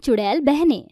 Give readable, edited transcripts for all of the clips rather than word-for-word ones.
चुड़ैल बहनें।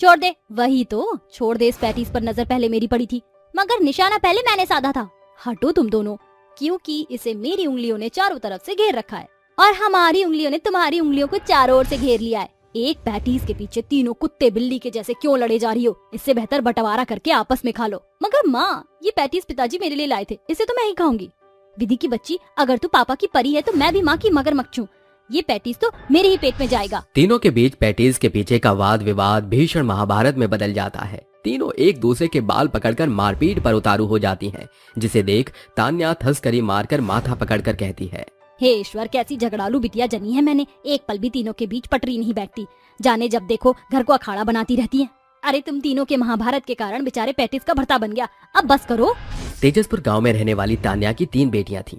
छोड़ दे, वही तो, छोड़ दे। इस पैटीज पर नजर पहले मेरी पड़ी थी, मगर निशाना पहले मैंने साधा था। हटो तुम दोनों, क्योंकि इसे मेरी उंगलियों ने चारों तरफ से घेर रखा है और हमारी उंगलियों ने तुम्हारी उंगलियों को चारों ओर से घेर लिया है। एक पैटीज के पीछे तीनों कुत्ते बिल्ली के जैसे क्यों लड़े जा रही हो? इससे बेहतर बंटवारा करके आपस में खा लो। मगर माँ, ये पैटीज पिताजी मेरे लिए लाए थे, इसे तो मैं ही खाऊंगी। विधि की बच्ची, अगर तू पापा की परी है तो मैं भी माँ की मगरमच्छ हूँ। ये पैटीज तो मेरे ही पेट में जाएगा। तीनों के बीच पैटीज के पीछे का वाद विवाद भीषण महाभारत में बदल जाता है। तीनों एक दूसरे के बाल पकड़कर मारपीट पर उतारू हो जाती हैं, जिसे देख तान्या थसकरी मारकर माथा पकड़कर कहती है, हे ईश्वर, कैसी झगड़ालू बिटिया जनी है मैंने। एक पल भी तीनों के बीच पटरी नहीं बैठती, जाने जब देखो घर को अखाड़ा बनाती रहती है। अरे तुम तीनों के महाभारत के कारण बेचारे पैटीज का भरता बन गया, अब बस करो। तेजसपुर गांव में रहने वाली तान्या की 3 बेटियां थीं।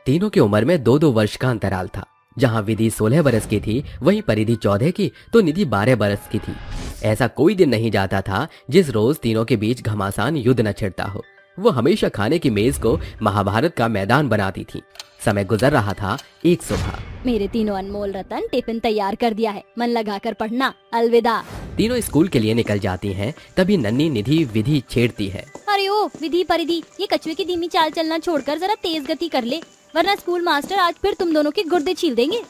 तीनों की उम्र में 2-2 वर्ष का अंतराल था। जहां विधि 16 बरस की थी, वहीं परिधि 14 की तो निधि 12 बरस की थी। ऐसा कोई दिन नहीं जाता था जिस रोज तीनों के बीच घमासान युद्ध न छिड़ता हो। वो हमेशा खाने की मेज को महाभारत का मैदान बनाती थी। समय गुजर रहा था। एक सुबह मेरे तीनों अनमोल रतन टिफिन तैयार कर दिया है, मन लगाकर पढ़ना, अलविदा। तीनों स्कूल के लिए निकल जाती हैं। तभी नन्ही निधि विधि छेड़ती है, अरे ओ विधि परिधि, ये कछुए की धीमी चाल चलना छोड़कर जरा तेज गति कर ले, वरना स्कूल मास्टर आज फिर तुम दोनों के गुर्दे छील देंगे।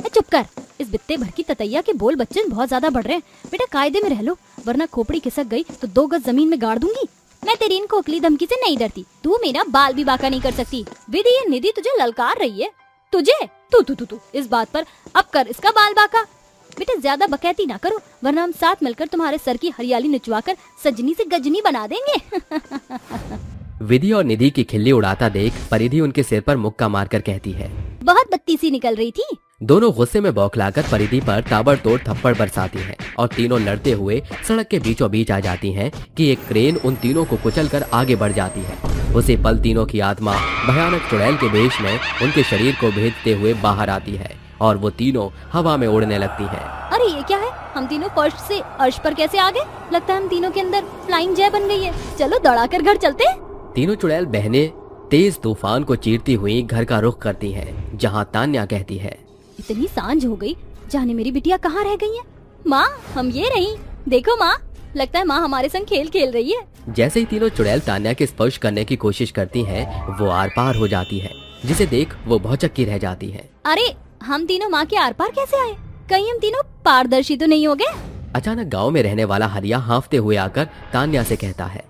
चुप कर, इस बित्ते भर की ततैया के बोल बच्चन बहुत ज्यादा बढ़ रहे हैं। बेटा कायदे में रह लो, वरना खोपड़ी खिसक गई तो 2 गज जमीन में गाड़ दूंगी। मैं तेरी इन खोखली धमकी से नहीं डरती, तू मेरा बाल भी बाका नहीं कर सकती। विधि, ये निधि तुझे ललकार रही है। तुझे तू इस बात पर अब कर इसका बाल बाका। बेटा ज्यादा बकैती ना करो, वरना हम साथ मिलकर तुम्हारे सर की हरियाली निचवाकर सजनी से गजनी बना देंगे। विधि और निधि की खिल्ली उड़ाता देख परिधि उनके सिर पर मुक्का मारकर कहती है, बहुत बत्ती सी निकल रही थी। दोनों गुस्से में बौखलाकर परिधि पर ताबड़तोड़ थप्पड़ बरसाती हैं और तीनों लड़ते हुए सड़क के बीचों बीच आ जाती हैं कि एक क्रेन उन तीनों को कुचलकर आगे बढ़ जाती है। उसी पल तीनों की आत्मा भयानक चुड़ैल के वेश में उनके शरीर को भेदते हुए बाहर आती है और वो तीनों हवा में उड़ने लगती हैं। अरे ये क्या है, हम तीनों फर्श से अर्श पर कैसे आ गए? लगता है हम तीनों के अंदर फ्लाइंग जय बन गई है। चलो दौड़ाकर घर चलते हैं। तीनों चुड़ैल बहनें तेज तूफान को चीरती हुई घर का रुख करती हैं, जहां तान्या कहती है, इतनी सांझ हो गई, जाने मेरी बिटिया कहाँ रह गई है? माँ, हम ये रही। देखो माँ, लगता है माँ हमारे संग खेल खेल रही है। जैसे ही तीनों चुड़ैल तान्या के स्पर्श करने की कोशिश करती हैं, वो आर पार हो जाती है, जिसे देख वो भौचक्की रह जाती है। अरे हम तीनों माँ के आर पार कैसे आए? कहीं हम तीनों पारदर्शी तो नहीं हो गए? अचानक गाँव में रहने वाला हरिया हाँफते हुए आकर तान्या से कहता है,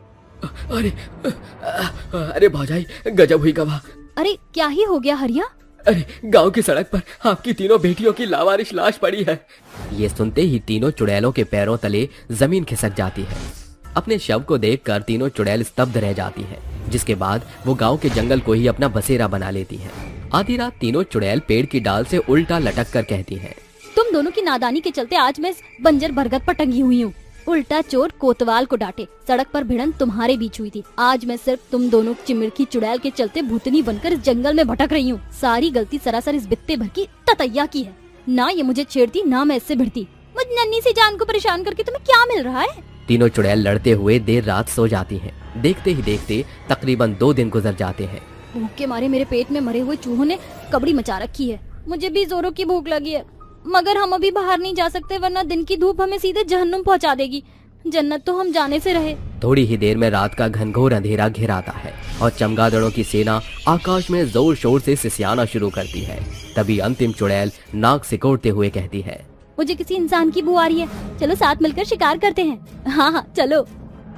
अरे भौजाई, गजब हुई गवाह। अरे क्या ही हो गया हरिया? अरे गांव की सड़क पर आपकी तीनों बेटियों की लावारिश लाश पड़ी है। ये सुनते ही तीनों चुड़ैलों के पैरों तले जमीन खिसक जाती है। अपने शव को देखकर तीनों चुड़ैल स्तब्ध रह जाती है, जिसके बाद वो गांव के जंगल को ही अपना बसेरा बना लेती है। आधी रात तीनों चुड़ैल पेड़ की डाल से उल्टा लटक कर कहती है, तुम दोनों की नादानी के चलते आज मैं इस बंजर बरगद पर टंगी हुई हूँ। उल्टा चोर कोतवाल को डांटे, सड़क पर भिड़न तुम्हारे बीच हुई थी। आज मैं सिर्फ तुम दोनों चिमिड़की चुड़ैल के चलते भूतनी बनकर इस जंगल में भटक रही हूँ। सारी गलती सरासर इस बित्ते भर की ततैया की है। ना ये मुझे छेड़ती, ना मैं इससे भिड़ती। मुझ नन्ही सी जान को परेशान करके तुम्हें क्या मिल रहा है? तीनों चुड़ैल लड़ते हुए देर रात सो जाती हैं। देखते ही देखते तकरीबन 2 दिन गुजर जाते हैं। भूख के मारे मेरे पेट में मरे हुए चूहों ने कबड़ी मचा रखी है। मुझे भी जोरों की भूख लगी है, मगर हम अभी बाहर नहीं जा सकते, वरना दिन की धूप हमें सीधे जहन्नुम पहुंचा देगी। जन्नत तो हम जाने से रहे। थोड़ी ही देर में रात का घनघोर अंधेरा घिर आता है और चमगादड़ों की सेना आकाश में जोर शोर से सिसयाना शुरू करती है। तभी अंतिम चुड़ैल नाक सिकोड़ते हुए कहती है, मुझे किसी इंसान की बू आ रही है, चलो साथ मिलकर शिकार करते हैं। हाँ चलो।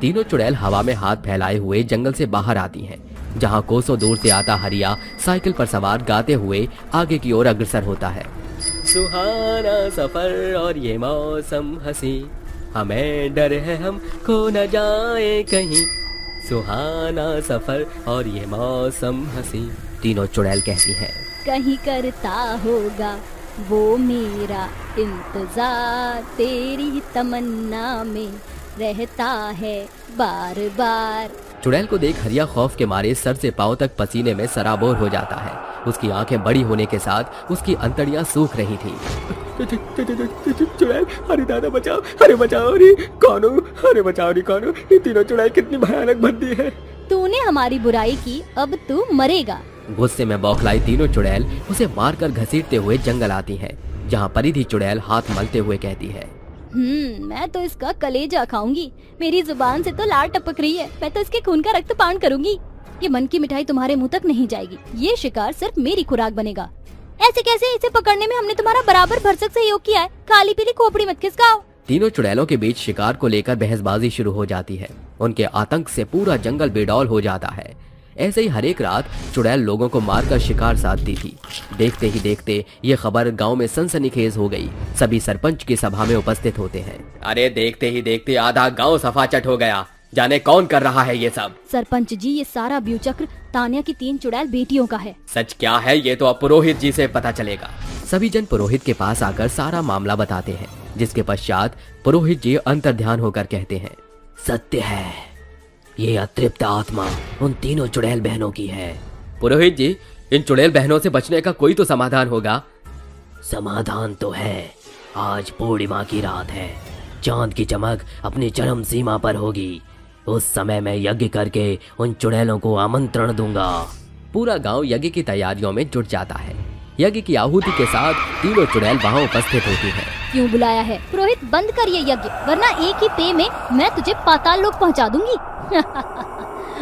तीनों चुड़ैल हवा में हाथ फैलाए हुए जंगल से बाहर आती हैं, जहाँ कोसों दूर से आता हरिया साइकिल पर सवार गाते हुए आगे की ओर अग्रसर होता है। सुहाना सफर और ये मौसम हंसी, हमें डर है हम खो न जाए कहीं। सुहाना सफर और ये मौसम हंसी। तीनों चुड़ैल कहती हैं, कहीं करता होगा वो मेरा इंतजार, तेरी तमन्ना में रहता है बार बार। चुड़ैल को देख हरिया खौफ के मारे सर से पांव तक पसीने में सराबोर हो जाता है। उसकी आंखें बड़ी होने के साथ उसकी अंतड़ियां सूख रही थी। चुड़ैल, अरे दादा बचाओ, अरे बचाओ रे कौनो, अरे बचाओ रे कौनो, ये तीनों चुड़ैल कितनी भयानक बंदी है। तूने हमारी बुराई की, अब तू मरेगा। गुस्से में बौखलाई तीनों चुड़ैल उसे मारकर घसीटते हुए जंगल आती हैं, जहाँ परिधि चुड़ैल हाथ मलते हुए कहती है, मैं तो इसका कलेजा खाऊंगी। मेरी जुबान से तो लार टपक रही है। मैं तो इसके खून का रक्तपान करूंगी। ये मन की मिठाई तुम्हारे मुंह तक नहीं जाएगी। ये शिकार सिर्फ मेरी खुराक बनेगा। ऐसे कैसे? इसे पकड़ने में हमने तुम्हारा बराबर भरसक सहयोग किया है। काली पीली खोपड़ी मत खिसकाओ। तीनों चुड़ैलों के बीच शिकार को लेकर बहसबाजी शुरू हो जाती है। उनके आतंक से पूरा जंगल बेडौल हो जाता है। ऐसे ही हर एक रात चुड़ैल लोगों को मारकर शिकार साधती थी। देखते ही देखते ये खबर गांव में सनसनीखेज हो गई। सभी सरपंच की सभा में उपस्थित होते हैं। अरे देखते ही देखते आधा गांव सफाचट हो गया। जाने कौन कर रहा है ये सब? सरपंच जी, ये सारा ब्यूचक्र तान्या की 3 चुड़ैल बेटियों का है। सच क्या है ये तो अब पुरोहित जी से पता चलेगा। सभी जन पुरोहित के पास आकर सारा मामला बताते हैं, जिसके पश्चात पुरोहित जी अंतर्ध्यान होकर कहते हैं, सत्य है, ये अतृप्त आत्मा उन तीनों चुड़ैल बहनों की है। पुरोहित जी, इन चुड़ैल बहनों से बचने का कोई तो समाधान होगा। समाधान तो है। आज पूर्णिमा की रात है। चांद की चमक अपनी चरम सीमा पर होगी। उस समय मैं यज्ञ करके उन चुड़ैलों को आमंत्रण दूंगा। पूरा गांव यज्ञ की तैयारियों में जुट जाता है। यज्ञ की आहुति के साथ तीनों चुड़ैल वहां उपस्थित होती हैं। क्यों बुलाया है? पुरोहित, बंद कर ये यज्ञ, वरना एक ही पे में मैं तुझे पाताल लोक पहुंचा दूंगी।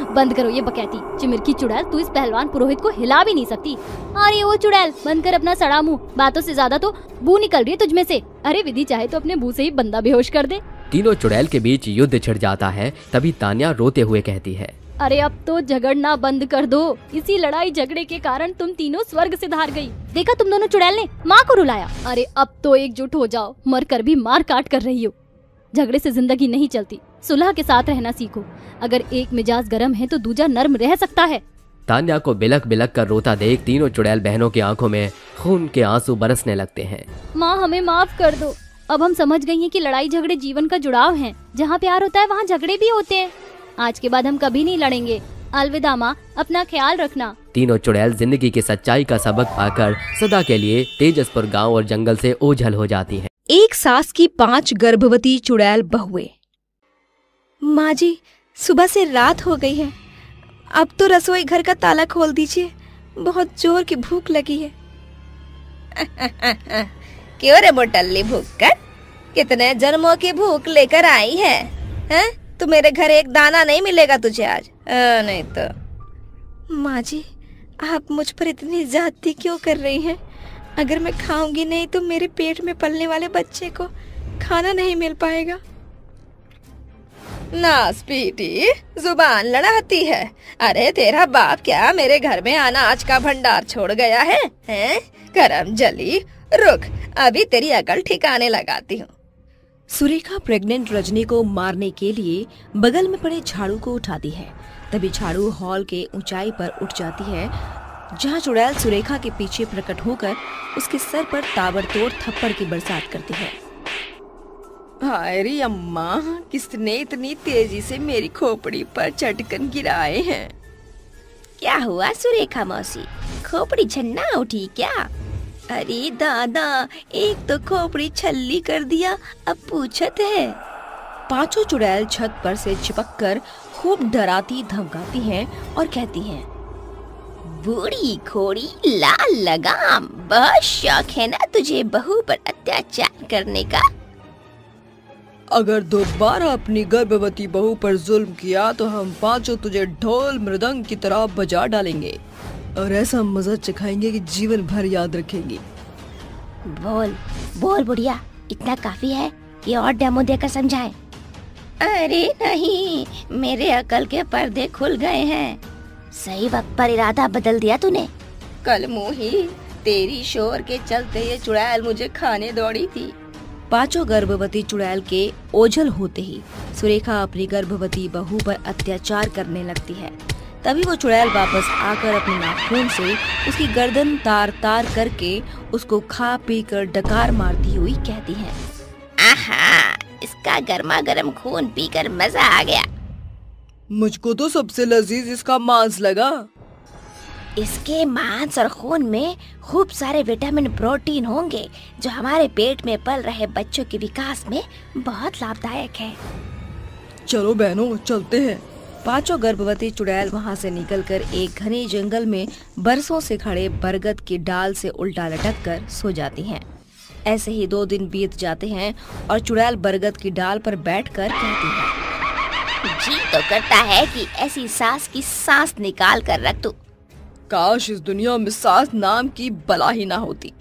बंद करो ये बकैती चिमिर की चुड़ैल। तू इस पहलवान पुरोहित को हिला भी नहीं सकती। अरे वो चुड़ैल, बंद कर अपना सड़ा मुंह। बातों से ज्यादा तो बू निकल रही है तुझमें से। अरे विधि चाहे तो अपने बू से ही बंदा बेहोश कर दे। तीनों चुड़ैल के बीच युद्ध छिड़ जाता है। तभी तान्या रोते हुए कहती है, अरे अब तो झगड़ना बंद कर दो। इसी लड़ाई झगड़े के कारण तुम तीनों स्वर्ग से धार गई। देखा तुम दोनों चुड़ैल ने माँ को रुलाया। अरे अब तो एकजुट हो जाओ। मर कर भी मार काट कर रही हो। झगड़े से जिंदगी नहीं चलती। सुलह के साथ रहना सीखो। अगर एक मिजाज गर्म है तो दूजा नर्म रह सकता है। तान्या को बिलक बिलक कर रोता देख तीनों चुड़ैल बहनों की आंखों में खून के आंसू बरसने लगते हैं। माँ, हमें माफ कर दो। अब हम समझ गई हैं कि लड़ाई झगड़े जीवन का जुड़ाव है। जहाँ प्यार होता है वहाँ झगड़े भी होते हैं। आज के बाद हम कभी नहीं लड़ेंगे। अलविदा माँ, अपना ख्याल रखना। तीनों चुड़ैल जिंदगी की सच्चाई का सबक पाकर सदा के लिए तेजसपुर गांव और जंगल से ओझल हो जाती हैं। एक सास की 5 गर्भवती चुड़ैल बहुएं। माँ जी, सुबह से रात हो गई है। अब तो रसोई घर का ताला खोल दीजिए। बहुत जोर की भूख लगी है। क्यों रे मोटल्ली भूख कर? कितने जन्मों की भूख लेकर आई है, हैं? तो मेरे घर एक दाना नहीं मिलेगा तुझे आज। नहीं तो। माँ जी, आप मुझ पर इतनी ज्यादती क्यों कर रही हैं? अगर मैं खाऊंगी नहीं तो मेरे पेट में पलने वाले बच्चे को खाना नहीं मिल पाएगा। नास बेटी, जुबान लड़ाती है। अरे तेरा बाप क्या मेरे घर में अनाज का भंडार छोड़ गया है, हैं? करम जली, रुक, अभी तेरी अकल ठिकाने लगाती हूँ। सुरेखा प्रेग्नेंट रजनी को मारने के लिए बगल में पड़े झाड़ू को उठाती है। तभी झाड़ू हॉल के ऊंचाई पर उठ जाती है, जहां चुड़ैल सुरेखा के पीछे प्रकट होकर उसके सर पर ताबड़तोड़ थप्पड़ की बरसात करती है। हाय रे अम्मा, किसने इतनी तेजी से मेरी खोपड़ी पर चटकन गिराए हैं? क्या हुआ सुरेखा मौसी, खोपड़ी छन्ना उठी क्या? अरे दादा, एक तो खोपड़ी छल्ली कर दिया, अब पूछत है। 5 चुड़ैल छत पर से चिपककर खूब डराती धमकाती हैं और कहती हैं, बूढ़ी खोड़ी लाल लगाम, बहुत शौक है ना तुझे बहू पर अत्याचार करने का? अगर दोबारा अपनी गर्भवती बहू पर जुल्म किया तो हम 5 तुझे ढोल मृदंग की तरह बजा डालेंगे और ऐसा मजा चखाएंगे कि जीवन भर याद रखेंगे। बोल बोल बुढ़िया, इतना काफी है कि और डेमो देकर समझाएं? अरे नहीं, मेरे अकल के पर्दे खुल गए हैं। सही वक्त पर इरादा बदल दिया तूने। कल मुही, तेरी शोर के चलते ये चुड़ैल मुझे खाने दौड़ी थी। 5 गर्भवती चुड़ैल के ओझल होते ही सुरेखा अपनी गर्भवती बहू पर अत्याचार करने लगती है। तभी वो चुड़ैल वापस आकर अपने नाखून से उसकी गर्दन तार तार करके उसको खा पी कर डकार मारती हुई कहती है, आहा, इसका गर्मा गर्म खून पीकर मजा आ गया। मुझको तो सबसे लजीज इसका मांस लगा। इसके मांस और खून में खूब सारे विटामिन प्रोटीन होंगे जो हमारे पेट में पल रहे बच्चों के विकास में बहुत लाभदायक है। चलो बहनों, चलते हैं। पांचों गर्भवती चुड़ैल वहां से निकलकर एक घने जंगल में बरसों से खड़े बरगद की डाल से उल्टा लटक कर सो जाती हैं। ऐसे ही 2 दिन बीत जाते हैं और चुड़ैल बरगद की डाल पर बैठकर कहती है, जी तो करता है कि ऐसी सास की सांस निकाल कर रख दूं। काश इस दुनिया में सास नाम की बला ही ना होती।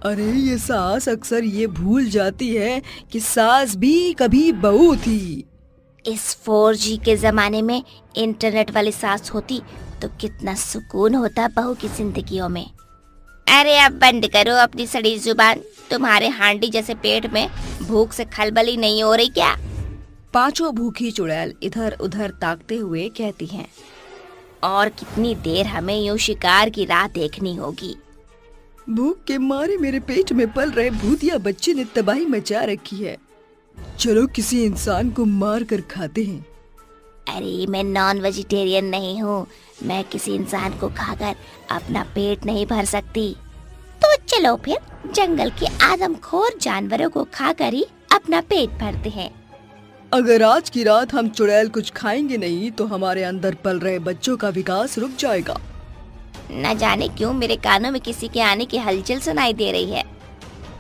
अरे ये सास अक्सर ये भूल जाती है कि सास भी कभी बहू थी। इस 4G के जमाने में इंटरनेट वाली सास होती तो कितना सुकून होता बहू की जिंदगियों में। अरे अब बंद करो अपनी सड़ी जुबान, तुम्हारे हांडी जैसे पेट में भूख से खलबली नहीं हो रही क्या? पांचों भूखी चुड़ैल इधर उधर ताकते हुए कहती हैं, और कितनी देर हमें यूं शिकार की राह देखनी होगी। भूख के मारे मेरे पेट में पल रहे भूतिया बच्चे ने तबाही मचा रखी है। चलो किसी इंसान को मार कर खाते हैं। अरे मैं नॉन वेजिटेरियन नहीं हूँ, मैं किसी इंसान को खाकर अपना पेट नहीं भर सकती। तो चलो फिर जंगल के आदमखोर जानवरों को खाकर ही अपना पेट भरते हैं। अगर आज की रात हम चुड़ैल कुछ खाएंगे नहीं तो हमारे अंदर पल रहे बच्चों का विकास रुक जाएगा। न जाने क्यों मेरे कानों में किसी के आने की हलचल सुनाई दे रही है।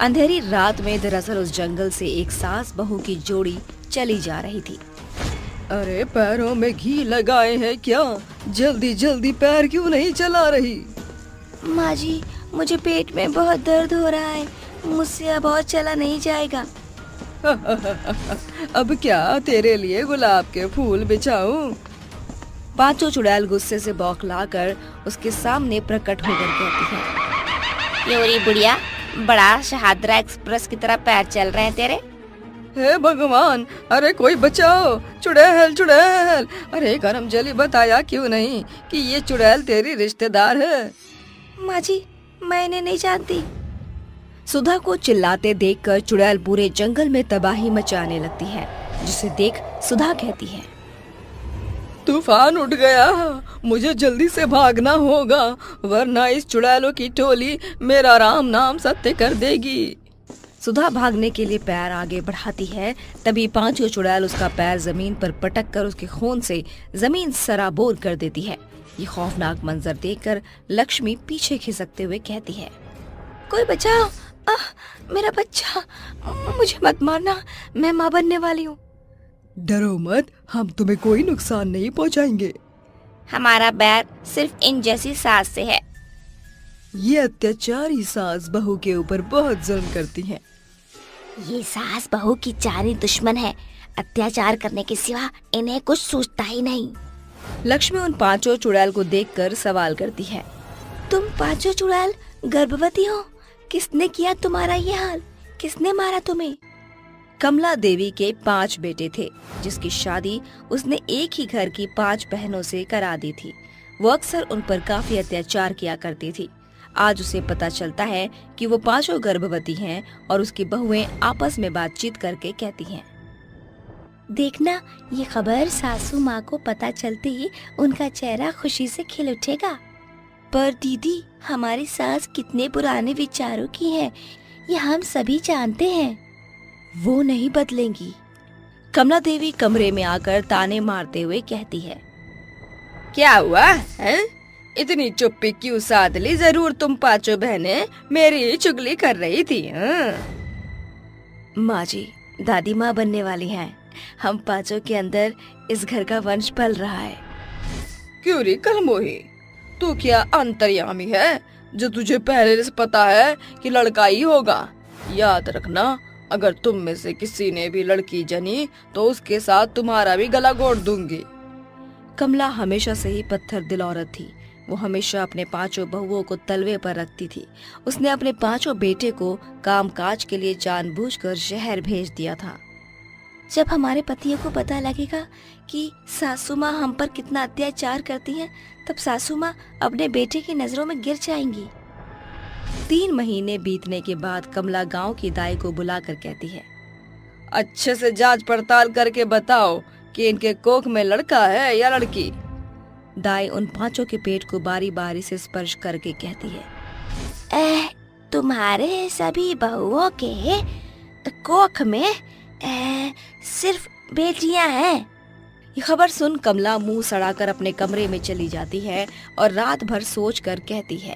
अंधेरी रात में दरअसल उस जंगल से एक सास बहू की जोड़ी चली जा रही थी। अरे पैरों में घी लगाए हैं क्या? जल्दी जल्दी पैर क्यों नहीं चला रही? माँ जी, मुझे पेट में बहुत दर्द हो रहा है, मुझसे अब और चला नहीं जाएगा। अब क्या तेरे लिए गुलाब के फूल बिछाऊं? पांचों चुड़ैल गुस्से से बौखलाकर उसके सामने प्रकट होकर कहती है, योरी बुढ़िया, बड़ा शहादरा एक्सप्रेस की तरह पैर चल रहे हैं तेरे। हे भगवान, अरे कोई बचाओ, चुड़ैल चुड़ैल। अरे गरम जली बताया क्यों नहीं कि ये चुड़ैल तेरी रिश्तेदार है? माँ जी, मैं इन्हें नहीं जानती। सुधा को चिल्लाते देखकर चुड़ैल पूरे जंगल में तबाही मचाने लगती है, जिसे देख सुधा कहती है, तूफान उठ गया, मुझे जल्दी से भागना होगा वरना इस चुड़ैलों की टोली मेरा राम नाम सत्य कर देगी। सुधा भागने के लिए पैर आगे बढ़ाती है, तभी पांचों चुड़ैल उसका पैर जमीन पर पटक कर उसके खून से जमीन सराबोर कर देती है। ये खौफनाक मंजर देखकर लक्ष्मी पीछे खिसकते हुए कहती है, कोई बचाओ, मेरा बच्चा, मुझे मत मारना, मैं माँ बनने वाली हूँ। डरो मत, हम तुम्हें कोई नुकसान नहीं पहुँचाएंगे। हमारा बैर सिर्फ इन जैसी सास से है। ये अत्याचारी सास बहू के ऊपर बहुत जुल्म करती है। ये सास बहू की जानी दुश्मन है, अत्याचार करने के सिवा इन्हें कुछ सोचता ही नहीं। लक्ष्मी उन पांचों चुड़ैल को देखकर सवाल करती है, तुम पांचों चुड़ैल गर्भवती हो? किसने किया तुम्हारा ये हाल? किसने मारा तुम्हें? कमला देवी के 5 बेटे थे, जिसकी शादी उसने एक ही घर की 5 बहनों से करा दी थी। वो अक्सर उन पर काफी अत्याचार किया करती थी। आज उसे पता चलता है कि वो 5 गर्भवती हैं और उसकी बहुएं आपस में बातचीत करके कहती हैं, देखना, ये खबर सासू माँ को पता चलते ही उनका चेहरा खुशी से खिल उठेगा। पर दीदी, हमारी सास कितने पुराने विचारों की है, ये हम सभी जानते हैं। वो नहीं बदलेंगी। कमला देवी कमरे में आकर ताने मारते हुए कहती है, क्या हुआ है? इतनी चुप्पी क्यों साध ली? जरूर तुम 5 बहनें मेरी चुगली कर रही थी। माँ जी, दादी माँ बनने वाली हैं। हम 5 के अंदर इस घर का वंश पल रहा है। क्यों रे कलमोही, तू क्या अंतर्यामी है जो तुझे पहले से पता है कि लड़का ही होगा? याद रखना, अगर तुम में से किसी ने भी लड़की जनी तो उसके साथ तुम्हारा भी गला घोट दूंगी। कमला हमेशा से ही पत्थर दिल औरत थी। वो हमेशा अपने 5 बहुओं को तलवे पर रखती थी। उसने अपने 5 बेटे को कामकाज के लिए जानबूझकर शहर भेज दिया था। जब हमारे पतियों को पता लगेगा कि सासू माँ हम पर कितना अत्याचार करती हैं, तब सासू माँ अपने बेटे की नजरों में गिर जाएंगी। 3 महीने बीतने के बाद कमला गांव की दाई को बुलाकर कहती है, अच्छे से जांच पड़ताल करके बताओ कि इनके कोख में लड़का है या लड़की। दाई उन 5 के पेट को बारी बारी से स्पर्श करके कहती है, तुम्हारे सभी बहुओं के कोख में सिर्फ बेटियां हैं। ये खबर सुन कमला मुंह सड़ाकर अपने कमरे में चली जाती है और रात भर सोच कर कहती है,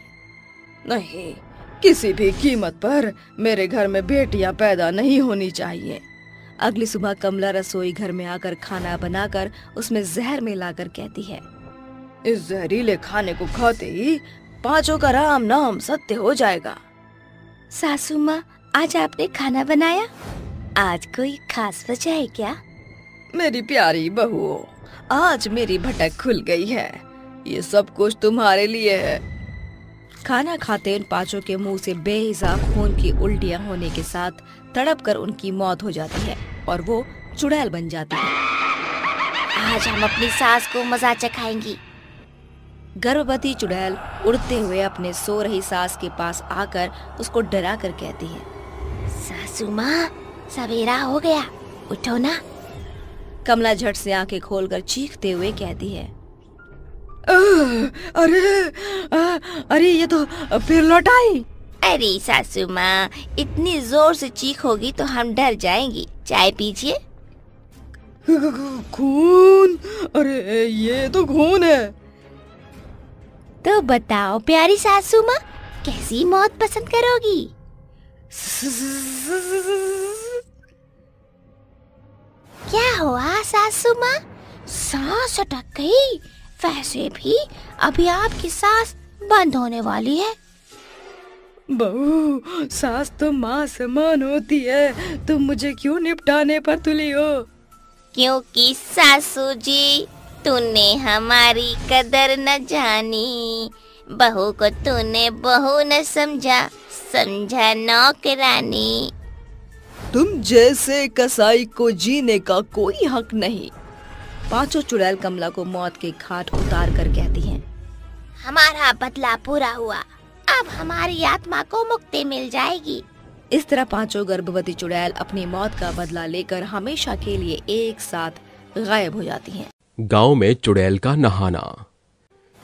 नहीं, किसी भी कीमत पर मेरे घर में बेटियां पैदा नहीं होनी चाहिए। अगली सुबह कमला रसोई घर में आकर खाना बनाकर उसमें जहर मिलाकर कहती है, इस जहरीले खाने को खाते ही पांचों का राम नाम सत्य हो जाएगा। सासू माँ, आज आपने खाना बनाया? आज कोई खास वजह है क्या? मेरी प्यारी बहू, आज मेरी भटक खुल गई है। ये सब कुछ तुम्हारे लिए है। खाना खाते उन पांचों के मुंह से बेहिसाब खून की उल्टियां होने के साथ तड़प कर उनकी मौत हो जाती है और वो चुड़ैल बन जाती है। आज हम अपनी सास को मजा चखाएंगी। गर्भवती चुड़ैल उड़ते हुए अपने सो रही सास के पास आकर उसको डरा कर कहती है, सासू माँ, सवेरा हो गया, उठो ना। कमला झट से आंखें खोलकर चीखते हुए कहती है, अरे ये तो फिर लौट आई। अरे सासू माँ, इतनी जोर से चीखोगी तो हम डर जाएंगी। चाय पीजिए। खून? अरे ये तो खून है। तो बताओ प्यारी सासू माँ, कैसी मौत पसंद करोगी? क्या हुआ सासू माँ, सांस अटक गई? वैसे भी अभी आपकी सांस बंद होने वाली है। बहू, सास तो माँ समान होती है, तुम मुझे क्यों निपटाने पर तुली हो? क्योंकि सासू जी, तूने हमारी कदर न जानी। बहू को तूने बहू न समझा, समझा नौकरानी। तुम जैसे कसाई को जीने का कोई हक नहीं। पांचों चुड़ैल कमला को मौत के घाट उतार कर कहती हैं, हमारा बदला पूरा हुआ, अब हमारी आत्मा को मुक्ति मिल जाएगी। इस तरह पांचों गर्भवती चुड़ैल अपनी मौत का बदला लेकर हमेशा के लिए एक साथ गायब हो जाती हैं। गांव में चुड़ैल का नहाना।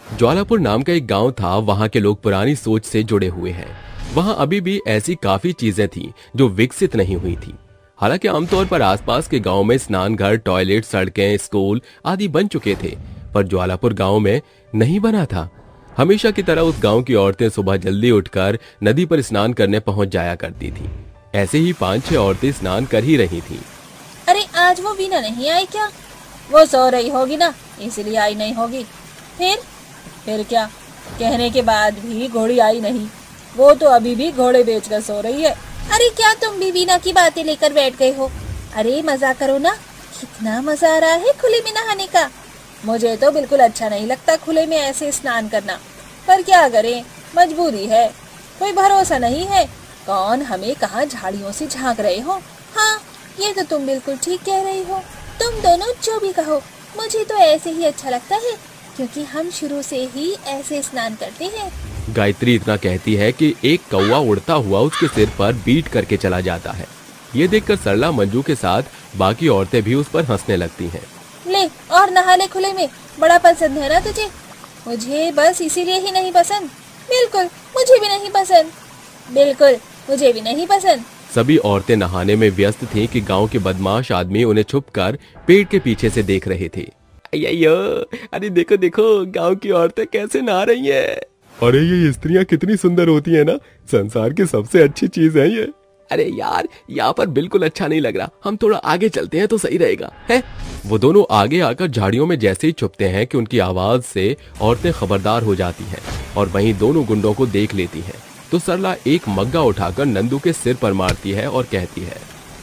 ज्वालापुर नाम का एक गांव था। वहां के लोग पुरानी सोच से जुड़े हुए हैं। वहां अभी भी ऐसी काफी चीजें थी जो विकसित नहीं हुई थी। हालांकि आमतौर पर आसपास के गांव में स्नान घर, टॉयलेट, सड़कें, स्कूल आदि बन चुके थे, पर ज्वालापुर गांव में नहीं बना था। हमेशा की तरह उस गांव की औरतें सुबह जल्दी उठकर नदी पर स्नान करने पहुंच जाया करती थी। ऐसे ही 5-6 औरतें स्नान कर ही रही थी। अरे आज वो बीना नहीं आई क्या? वो सो रही होगी ना, इसलिए आई नहीं होगी। फिर क्या? कहने के बाद भी घोड़ी आई नहीं। वो तो अभी भी घोड़े बेचकर सो रही है। अरे क्या तुम भी बीना की बातें लेकर बैठ गए हो? अरे मजा करो ना, कितना मजा आ रहा है खुले में नहाने का। मुझे तो बिल्कुल अच्छा नहीं लगता खुले में ऐसे स्नान करना, पर क्या करें, मजबूरी है। कोई भरोसा नहीं है, कौन हमें कहाँ झाड़ियों से झांक रहे हो। हाँ, ये तो तुम बिल्कुल ठीक कह रही हो। तुम दोनों जो भी कहो, मुझे तो ऐसे ही अच्छा लगता है, क्योंकि हम शुरू से ही ऐसे स्नान करते हैं। गायत्री इतना कहती है कि एक कौवा उड़ता हुआ उसके सिर पर बीट करके चला जाता है। ये देखकर सरला, मंजू के साथ बाकी औरतें भी उस पर हंसने लगती हैं। ले और नहा ले खुले में, बड़ा पसंद है ना तुझे? मुझे बस इसीलिए ही नहीं पसंद। बिल्कुल मुझे भी नहीं पसंद, बिल्कुल मुझे भी नहीं पसंद। सभी औरतें नहाने में व्यस्त थीं कि गांव के बदमाश आदमी उन्हें छुपकर पेड़ के पीछे से देख रहे थे। अय्यो, अरे देखो देखो, गांव की औरतें कैसे नहा रही हैं। अरे ये स्त्रियां कितनी सुंदर होती हैं ना, संसार की सबसे अच्छी चीज है ये। अरे यार, यहाँ पर बिल्कुल अच्छा नहीं लग रहा, हम थोड़ा आगे चलते हैं तो सही रहेगा, है? वो दोनों आगे आकर झाड़ियों में जैसे ही छुपते हैं कि उनकी आवाज से औरतें खबरदार हो जाती हैं और वहीं दोनों गुंडों को देख लेती हैं। तो सरला एक मग्गा उठाकर नंदू के सिर पर मारती है और कहती है,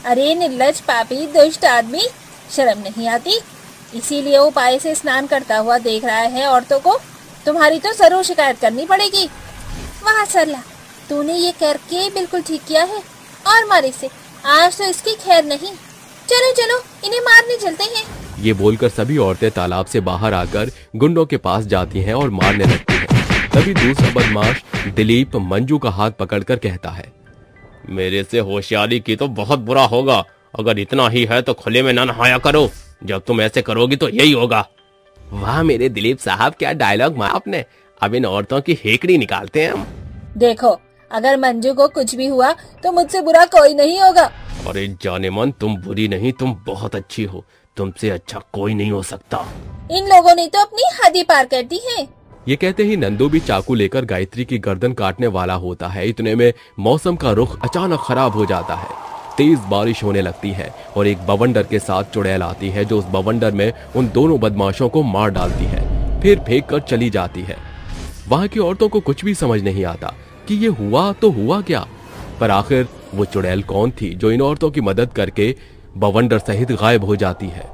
अरे निर्लज, पापी, दुष्ट आदमी, शर्म नहीं आती? इसीलिए वो पाए से स्नान करता हुआ देख रहा है औरतों को। तुम्हारी तो जरूर शिकायत करनी पड़ेगी। वाह सरला, तूने ये करके बिल्कुल ठीक किया है। और मारे से आज तो इसकी खैर नहीं। चलो चलो, इन्हें मारने चलते हैं। ये बोलकर सभी औरतें तालाब से बाहर आकर गुंडों के पास जाती हैं और मारने लगती हैं। तभी दूसरा बदमाश दिलीप मंजू का हाथ पकड़कर कहता है, मेरे से होशियारी की तो बहुत बुरा होगा। अगर इतना ही है तो खुले में न नहाया करो, जब तुम ऐसे करोगी तो यही होगा। वाह मेरे दिलीप साहब, क्या डायलॉग मारा आपने। अब इन औरतों की हेकड़ी निकालते हैं हम। देखो, अगर मंजू को कुछ भी हुआ तो मुझसे बुरा कोई नहीं होगा। अरे जाने मन, तुम बुरी नहीं, तुम बहुत अच्छी हो। तुमसे अच्छा कोई नहीं हो सकता। इन लोगों ने तो अपनी हद ही पार कर दी है। ये कहते ही नंदू भी चाकू लेकर गायत्री की गर्दन काटने वाला होता है। इतने में मौसम का रुख अचानक खराब हो जाता है। तेज बारिश होने लगती है और एक बवंडर के साथ चुड़ैल आती है, जो उस बवंडर में उन दोनों बदमाशों को मार डालती है, फिर फेंक कर चली जाती है। वहां की औरतों को कुछ भी समझ नहीं आता कि ये हुआ तो हुआ क्या, पर आखिर वो चुड़ैल कौन थी जो इन औरतों की मदद करके बवंडर सहित गायब हो जाती है।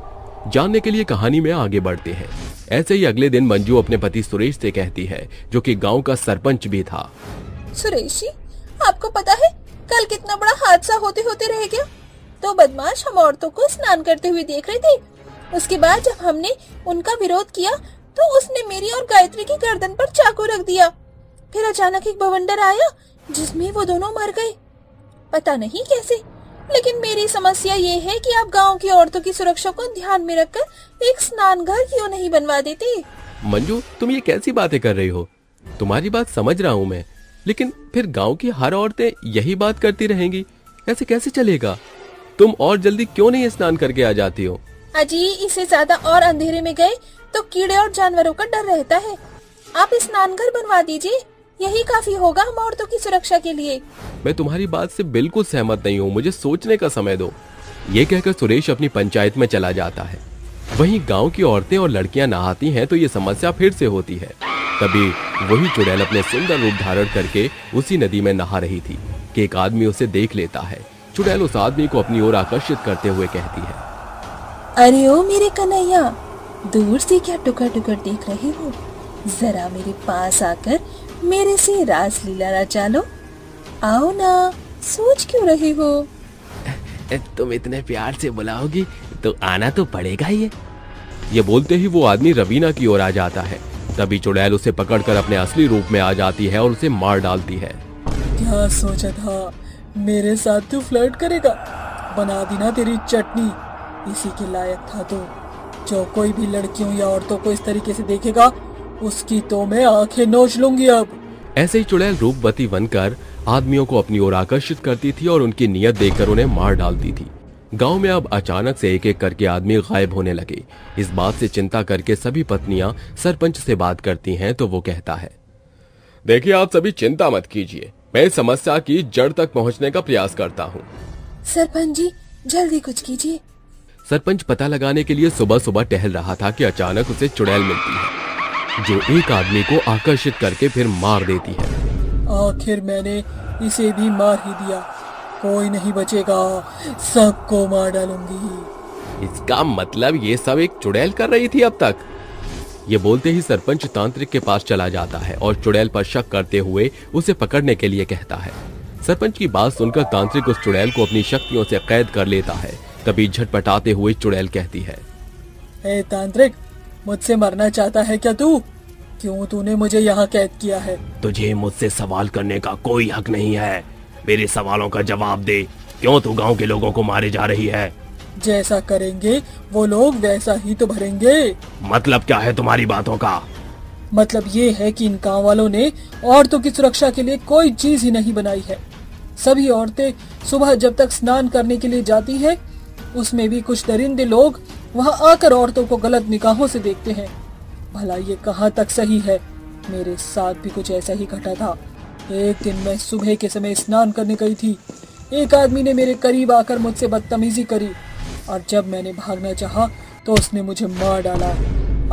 जानने के लिए कहानी में आगे बढ़ते हैं। ऐसे ही अगले दिन मंजू अपने पति सुरेश से कहती है, जो कि गांव का सरपंच भी था। सुरेश जी, आपको पता है कल कितना बड़ा हादसा होते होते रह गया। तो बदमाश हम औरतों को स्नान करते हुए देख रहे थे। उसके बाद जब हमने उनका विरोध किया तो उसने मेरी और गायत्री की गर्दन पर चाकू रख दिया। फिर अचानक एक बवंडर आया जिसमें वो दोनों मर गए। पता नहीं कैसे, लेकिन मेरी समस्या ये है कि आप गांव की औरतों की सुरक्षा को ध्यान में रखकर एक स्नान घर क्यों नहीं बनवा देते? मंजू, तुम ये कैसी बातें कर रही हो? तुम्हारी बात समझ रहा हूँ मैं, लेकिन फिर गांव की हर औरतें यही बात करती रहेंगी, ऐसे कैसे चलेगा? तुम और जल्दी क्यों नहीं स्नान करके आ जाती हो? अजी, इससे ज्यादा और अंधेरे में गए तो कीड़े और जानवरों का डर रहता है। आप स्नान घर बनवा दीजिए, यही काफी होगा हम औरतों की सुरक्षा के लिए। मैं तुम्हारी बात से बिल्कुल सहमत नहीं हूँ, मुझे सोचने का समय दो। ये कहकर सुरेश अपनी पंचायत में चला जाता है। वहीं गांव की औरतें और लड़कियां नहाती हैं तो ये समस्या फिर से होती है। तभी वही चुड़ैल अपने सुंदर रूप धारण करके उसी नदी में नहा रही थी कि एक आदमी उसे देख लेता है। चुड़ैल उस आदमी को अपनी ओर आकर्षित करते हुए कहती है, अरे ओ मेरे कन्हैया, दूर से क्या टुकर टुकर देख रहे हो? जरा मेरे पास आकर मेरे से रास लीला रचा लो। आओ ना, सोच क्यों रहे हो? तुम इतने प्यार से बुलाओगी तो आना तो पड़ेगा ही। ये बोलते ही वो आदमी रवीना की ओर आ जाता है। तभी चुड़ैल उसे पकड़कर अपने असली रूप में आ जाती है और उसे मार डालती है। क्या सोचा था, मेरे साथ तू फ्लर्ट करेगा? बना दी ना तेरी चटनी, इसी के लायक था तू। जो कोई भी लड़कियों या औरतों को इस तरीके से देखेगा उसकी तो मैं आंखें नोच लूंगी अब। ऐसे ही चुड़ैल रूपवती बनकर आदमियों को अपनी ओर आकर्षित करती थी और उनकी नियत देखकर उन्हें मार डालती थी। गांव में अब अचानक से एक एक करके आदमी गायब होने लगे। इस बात से चिंता करके सभी पत्नियां सरपंच से बात करती हैं तो वो कहता है, देखिए आप सभी चिंता मत कीजिए, मैं इस समस्या की जड़ तक पहुंचने का प्रयास करता हूँ। सरपंच जी, जल्दी कुछ कीजिए। सरपंच पता लगाने के लिए सुबह सुबह टहल रहा था कि अचानक उसे चुड़ैल मिलती है, जो एक आदमी को आकर्षित करके फिर मार देती है। आखिर मैंने इसे भी मार ही दिया, कोई नहीं बचेगा, सबको मार डालूंगी। इसका मतलब ये सब एक चुड़ैल कर रही थी अब तक। ये बोलते ही सरपंच तांत्रिक के पास चला जाता है और चुड़ैल पर शक करते हुए उसे पकड़ने के लिए कहता है। सरपंच की बात सुनकर तांत्रिक उस चुड़ैल को अपनी शक्तियों से कैद कर लेता है। तभी झटपटाते हुए चुड़ैल कहती है, ए तांत्रिक, मुझसे मरना चाहता है क्या तू? क्यों तूने मुझे यहाँ कैद किया है? तुझे मुझसे सवाल करने का कोई हक नहीं है। मेरे सवालों का जवाब दे, क्यों तू गांव के लोगों को मारे जा रही है? जैसा करेंगे वो लोग वैसा ही तो भरेंगे। मतलब क्या है तुम्हारी बातों का? मतलब ये है कि इन गाँव वालों ने औरतों की सुरक्षा के लिए कोई चीज ही नहीं बनाई है। सभी औरतें सुबह जब तक स्नान करने के लिए जाती है, उसमें भी कुछ दरिंदे लोग वहां आकर औरतों को गलत निगाहों से देखते हैं। भला ये कहाँ तक सही है? मेरे साथ भी कुछ ऐसा ही घटा था। एक दिन मैं सुबह के समय स्नान करने गई थी। एक आदमी ने मेरे करीब आकर मुझसे बदतमीजी करी और जब मैंने भागना चाहा तो उसने मुझे मार डाला।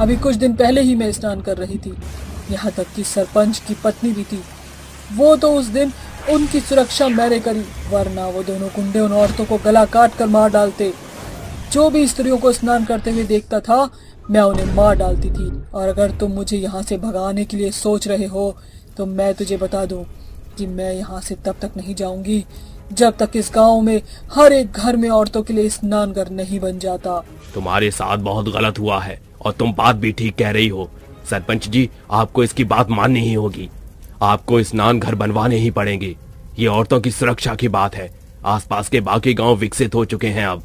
अभी कुछ दिन पहले ही मैं स्नान कर रही थी, यहाँ तक कि सरपंच की पत्नी भी थी। वो तो उस दिन उनकी सुरक्षा मैंने करी, वरना वो दोनों गुंडे उन औरतों को गला काट कर मार डालते। जो भी स्त्रियों को स्नान करते हुए देखता था मैं उन्हें मार डालती थी। और अगर तुम मुझे यहाँ से भगाने के लिए सोच रहे हो तो मैं तुझे बता दूं कि मैं यहाँ से तब तक नहीं जाऊंगी जब तक इस गांव में हर एक घर में औरतों के लिए स्नान घर नहीं बन जाता। तुम्हारे साथ बहुत गलत हुआ है और तुम बात भी ठीक कह रही हो। सरपंच जी, आपको इसकी बात माननी ही होगी। आपको स्नान घर बनवाने ही पड़ेंगे। ये औरतों की सुरक्षा की बात है। आसपास के बाकी गांव विकसित हो चुके हैं अब।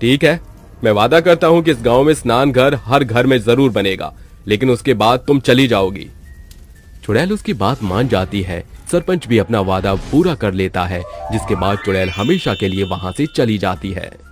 ठीक है, मैं वादा करता हूं कि इस गांव में स्नान घर हर घर में जरूर बनेगा, लेकिन उसके बाद तुम चली जाओगी। चुड़ैल उसकी बात मान जाती है। सरपंच भी अपना वादा पूरा कर लेता है, जिसके बाद चुड़ैल हमेशा के लिए वहां से चली जाती है।